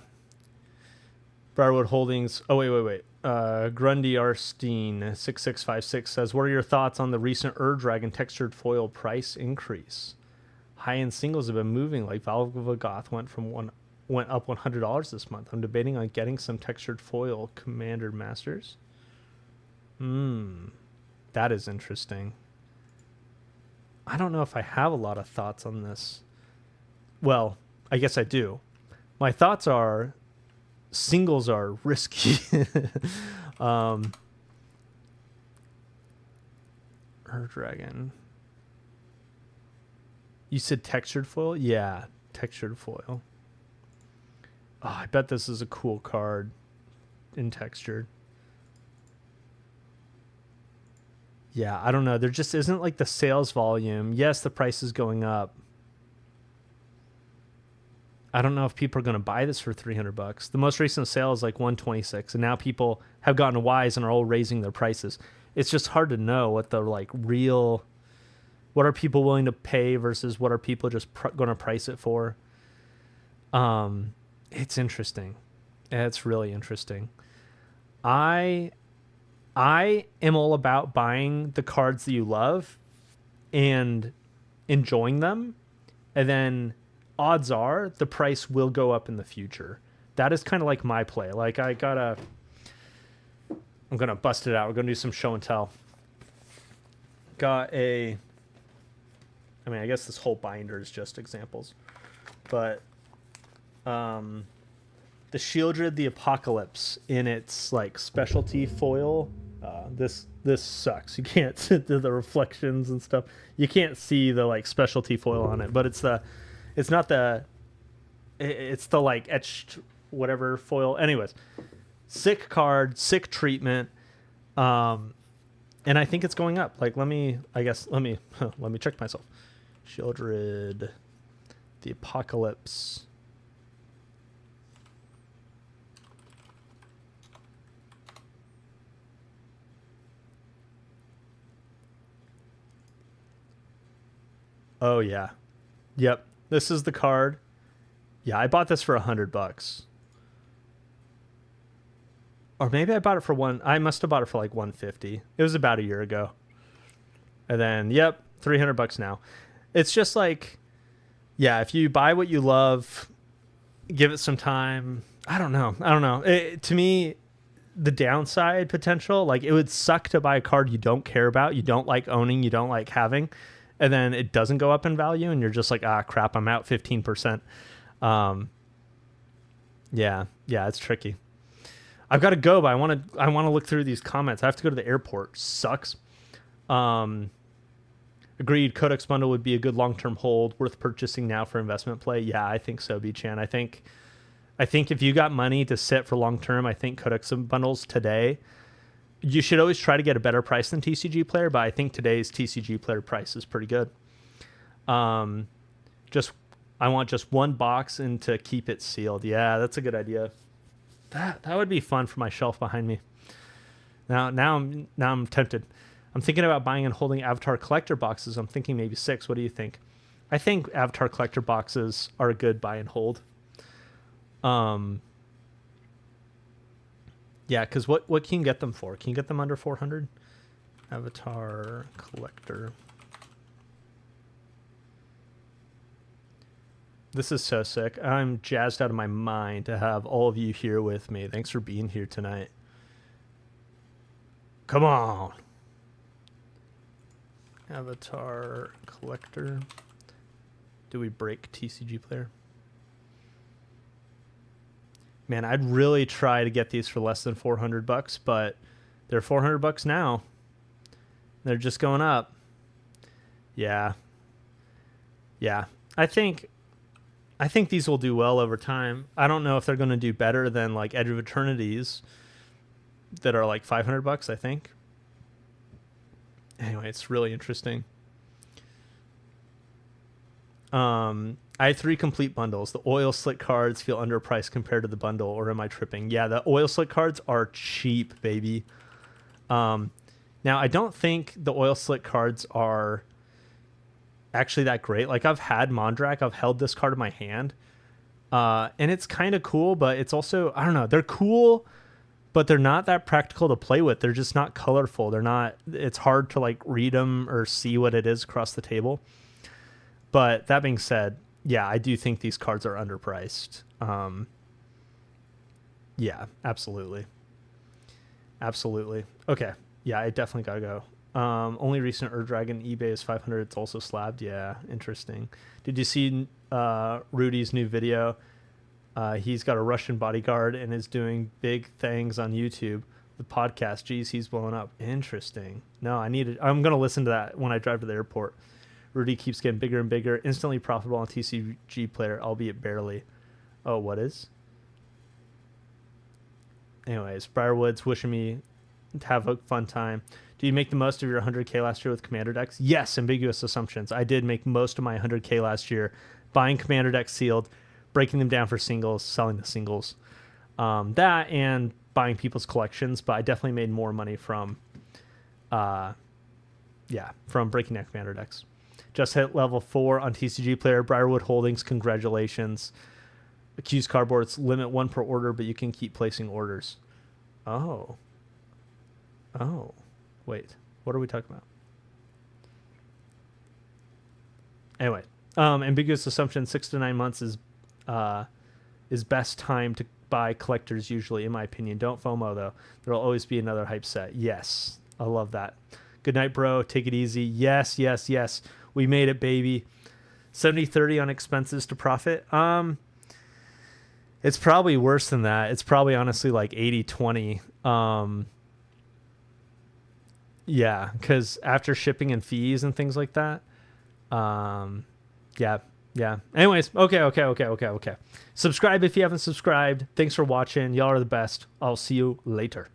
Briarwood Holdings. Oh, wait. Grundy Arstein 6656 says, what are your thoughts on the recent Dragon textured foil price increase? High-end singles have been moving, like Valve Goth went up $100 this month. I'm debating on getting some textured foil Commander Masters. That is interesting. I don't know if I have a lot of thoughts on this. Well, I guess I do. My thoughts are singles are risky. Dragon. You said textured foil? Yeah, textured foil. Oh, I bet this is a cool card in textured. Yeah, I don't know. There just isn't like the sales volume. Yes, the price is going up. I don't know if people are going to buy this for $300. The most recent sale is like $126, and now people have gotten wise and are all raising their prices. It's just hard to know what the like real, what are people willing to pay versus what are people just going to price it for. It's interesting. It's really interesting. I am all about buying the cards that you love and enjoying them, and then odds are the price will go up in the future. That is kind of like my play. Like, I'm gonna bust it out. We're gonna do some show and tell. I guess this whole binder is just examples, but the Shieldred the Apocalypse in its like specialty foil. This sucks. You can't see the reflections and stuff. You can't see the like specialty foil on it, but it's the like etched whatever foil. Anyways, sick card, sick treatment. And I think it's going up. Like, let me check myself. Shieldred the Apocalypse. Oh yeah. Yep. This is the card. Yeah, I bought this for $100. Or maybe I bought it for I must have bought it for like $150. It was about a year ago. And then, yep, $300 now. It's just like, yeah, if you buy what you love, give it some time. I don't know. To me, the downside potential. Like, it would suck to buy a card you don't care about, you don't like owning, you don't like having, and then it doesn't go up in value, and you're just like, ah, crap, I'm out 15%. Yeah, it's tricky. I've got to go, but I want to look through these comments. I have to go to the airport. Sucks. Agreed. Codex bundle would be a good long-term hold, worth purchasing now for investment play. Yeah, I think so, B-Chan. I think if you got money to sit for long-term, I think Codex bundles today, you should always try to get a better price than TCG Player, but I think today's TCG Player price is pretty good. I want just one box and to keep it sealed. Yeah, that's a good idea. That would be fun for my shelf behind me. Now I'm tempted. I'm thinking about buying and holding Avatar collector boxes. I'm thinking maybe 6. What do you think? I think Avatar collector boxes are a good buy and hold. Yeah, because what can you get them for? Can you get them under 400? Avatar collector. This is so sick. I'm jazzed out of my mind to have all of you here with me. Thanks for being here tonight. Come on. Avatar collector. Do we break TCG Player? Man, I'd really try to get these for less than $400, but they're $400 now. They're just going up. Yeah. I think these will do well over time. I don't know if they're going to do better than like Edge of Eternities that are like $500, I think. Anyway, it's really interesting. I have 3 complete bundles. The oil slick cards feel underpriced compared to the bundle, or am I tripping? Yeah, the oil slick cards are cheap, baby. Now, I don't think the oil slick cards are actually that great. Like, I've had Mondrak. I've held this card in my hand. And it's kind of cool, but it's also, I don't know, they're cool, but they're not that practical to play with. They're just not colorful. It's hard to like read them or see what it is across the table. But that being said, yeah, I do think these cards are underpriced. Yeah, absolutely. Okay. Yeah, I definitely gotta go. Only recent Dragon eBay is 500. It's also slabbed. Yeah, interesting. Did you see Rudy's new video? He's got a Russian bodyguard and is doing big things on YouTube. The podcast. Geez, he's blowing up. Interesting. No, I'm gonna listen to that when I drive to the airport. Rudy keeps getting bigger and bigger. Instantly profitable on TCG Player, albeit barely. Oh, what is? Anyways, Briarwood's wishing me to have a fun time. Do you make the most of your 100K last year with Commander decks? Yes, ambiguous assumptions. I did make most of my 100K last year buying Commander decks sealed, breaking them down for singles, selling the singles. That and buying people's collections, but I definitely made more money from breaking down Commander decks. Just hit level 4 on TCG Player. Briarwood Holdings, congratulations. Accused cardboards, limit 1 per order, but you can keep placing orders. Oh. Wait, what are we talking about? Anyway, ambiguous assumption, 6 to 9 months is best time to buy collectors usually, in my opinion. Don't FOMO, though. There'll always be another hype set. Yes, I love that. Good night, bro. Take it easy. Yes. We made it, baby. 70-30 on expenses to profit. It's probably worse than that. It's probably honestly like 80-20. Yeah, because after shipping and fees and things like that. Yeah. Anyways, okay. Subscribe if you haven't subscribed. Thanks for watching. Y'all are the best. I'll see you later.